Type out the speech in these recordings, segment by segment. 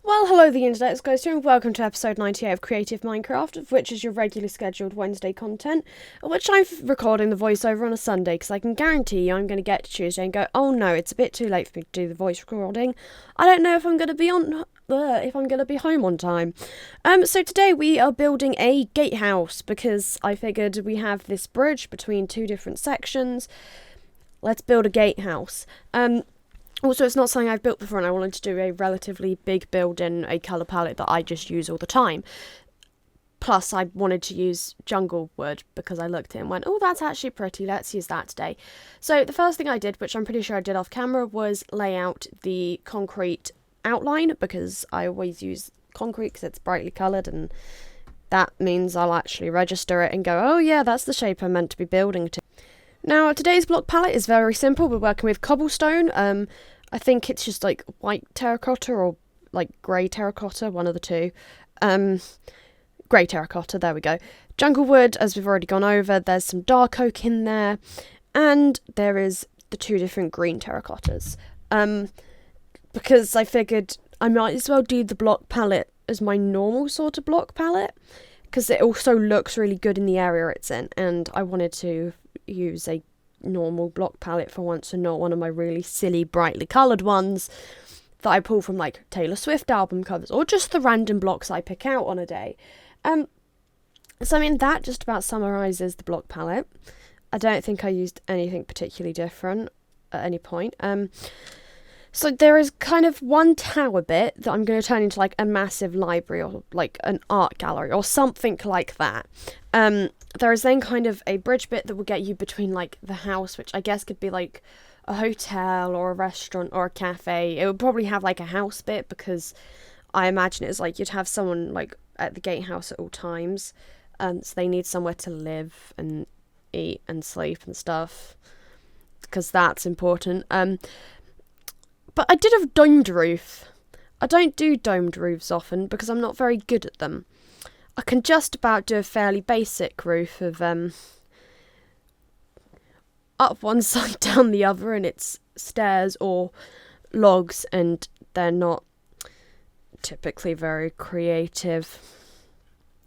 Well, hello the internet, it's Ghost here, and welcome to episode 98 of Creative Minecraft, of which is your regularly scheduled Wednesday content, of which I'm recording the voiceover on a Sunday, because I can guarantee you I'm going to get to Tuesday and go, oh no, it's a bit too late for me to do the voice recording. I don't know if I'm going to be home on time. So today we are building a gatehouse, because I figured we have this bridge between two different sections. Let's build a gatehouse. Also, it's not something I've built before, and I wanted to do a relatively big build in a colour palette that I just use all the time. Plus, I wanted to use jungle wood because I looked at it and went, oh, that's actually pretty, let's use that today. So the first thing I did, which I'm pretty sure I did off camera, was lay out the concrete outline, because I always use concrete because it's brightly coloured, and that means I'll actually register it and go, oh yeah, that's the shape I'm meant to be building to. Now, today's block palette is very simple. We're working with cobblestone. I think it's just like white terracotta or like grey terracotta, one of the two. Grey terracotta, there we go. Jungle wood, as we've already gone over, there's some dark oak in there. And there is the two different green terracottas. Because I figured I might as well do the block palette as my normal sort of block palette, because it also looks really good in the area it's in, and I wanted to use a normal block palette for once and not one of my really silly brightly coloured ones that I pull from like Taylor Swift album covers or just the random blocks I pick out on a day. So I mean, that just about summarises the block palette. I don't think I used anything particularly different at any point. So there is kind of one tower bit that I'm going to turn into like a massive library or like an art gallery or something like that. There is then kind of a bridge bit that will get you between like the house, which I guess could be like a hotel or a restaurant or a cafe. It would probably have like a house bit, because I imagine it's like you'd have someone like at the gatehouse at all times. So they need somewhere to live and eat and sleep and stuff, because that's important. But I did a domed roof. I don't do domed roofs often because I'm not very good at them. I can just about do a fairly basic roof of up one side, down the other, and it's stairs or logs, and they're not typically very creative.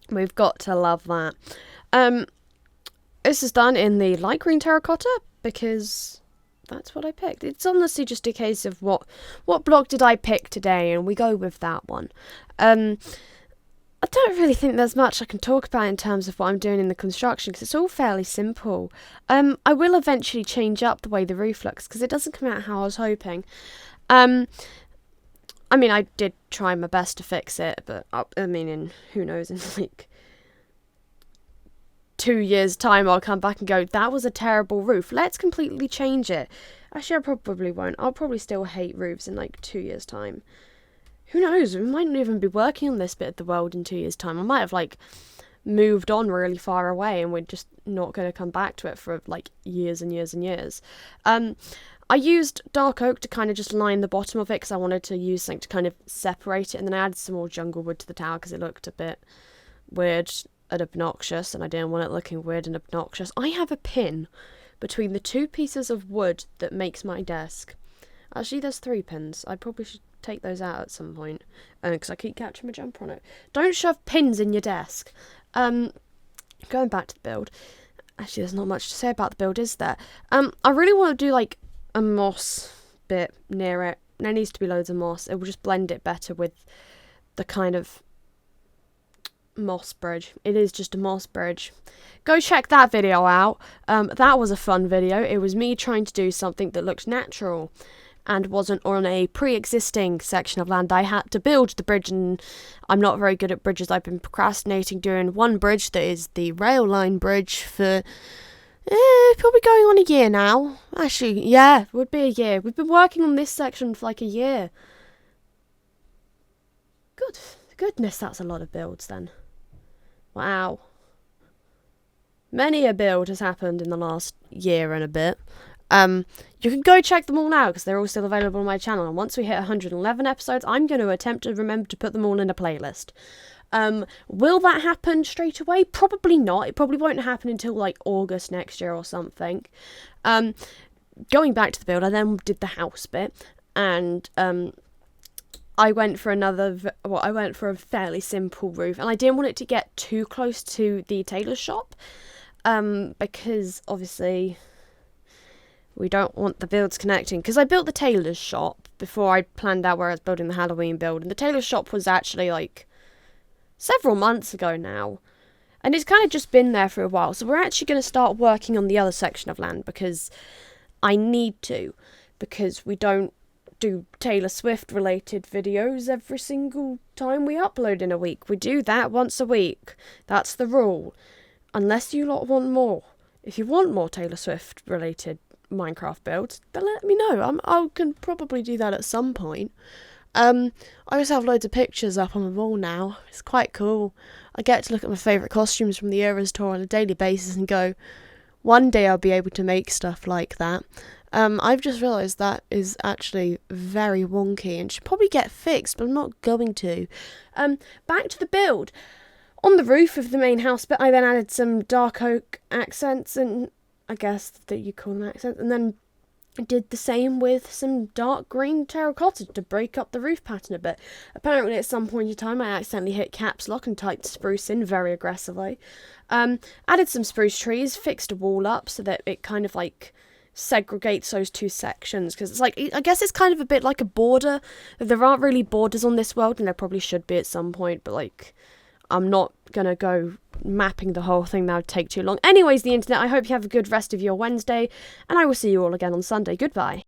We've got to love that. This is done in the light green terracotta because that's what I picked. It's honestly just a case of what block did I pick today, and we go with that one. I don't really think there's much I can talk about in terms of what I'm doing in the construction, because it's all fairly simple. I will eventually change up the way the roof looks, because it doesn't come out how I was hoping. I mean, I did try my best to fix it, but who knows, in like 2 years' time I'll come back and go, that was a terrible roof, let's completely change it. Actually, I probably won't. I'll probably still hate roofs in like 2 years' time. Who knows, we might not even be working on this bit of the world in 2 years' time. I might have like moved on really far away and we're just not going to come back to it for like years and years and years. I used dark oak to kind of just line the bottom of it, because I wanted to use something to kind of separate it, and then I added some more jungle wood to the tower because it looked a bit weird and obnoxious, and I didn't want it looking weird and obnoxious. I have a pin between the two pieces of wood that makes my desk. Actually, there's 3 pins. I probably should take those out at some point, because I keep catching my jumper on it. Don't shove pins in your desk. Going back to the build. Actually, there's not much to say about the build, is there? I really want to do like a moss bit near it. There needs to be loads of moss. It will just blend it better with the kind of moss bridge. It is just a moss bridge. Go check that video out. That was a fun video. It was me trying to do something that looked natural and wasn't on a pre-existing section of land. I had to build the bridge, and I'm not very good at bridges. I've been procrastinating doing one bridge that is the rail line bridge for probably going on a year now. Actually, yeah, it would be a year. We've been working on this section for like a year. Goodness, that's a lot of builds then. Wow. Many a build has happened in the last year and a bit. You can go check them all out because they're all still available on my channel. And once we hit 111 episodes, I'm going to attempt to remember to put them all in a playlist. Will that happen straight away? Probably not. It probably won't happen until like August next year or something. Going back to the build, I then did the house bit, and I went for a fairly simple roof, and I didn't want it to get too close to the tailor's shop, because obviously we don't want the builds connecting. Because I built the tailor's shop before I planned out where I was building the Halloween build, and the tailor's shop was actually like several months ago now, and it's kind of just been there for a while. So we're actually going to start working on the other section of land, because I need to, because we don't do Taylor Swift related videos every single time we upload in a week. We do that once a week. That's the rule. Unless you lot want more. If you want more Taylor Swift related Minecraft builds, then let me know. I can probably do that at some point. I also have loads of pictures up on my wall now. It's quite cool. I get to look at my favourite costumes from the Eras tour on a daily basis and go, one day I'll be able to make stuff like that. I've just realised that is actually very wonky and should probably get fixed, but I'm not going to. Back to the build. On the roof of the main house bit, I then added some dark oak accents, and I guess that you call them accents, and then I did the same with some dark green terracotta to break up the roof pattern a bit. Apparently at some point in time I accidentally hit caps lock and typed spruce in very aggressively. Added some spruce trees, fixed a wall up so that it kind of like segregates those two sections, because it's like, I guess it's kind of a bit like a border. There aren't really borders on this world, and there probably should be at some point, but like, I'm not gonna go mapping the whole thing. That would take too long. Anyways, the internet, I hope you have a good rest of your Wednesday, and I will see you all again on Sunday. Goodbye.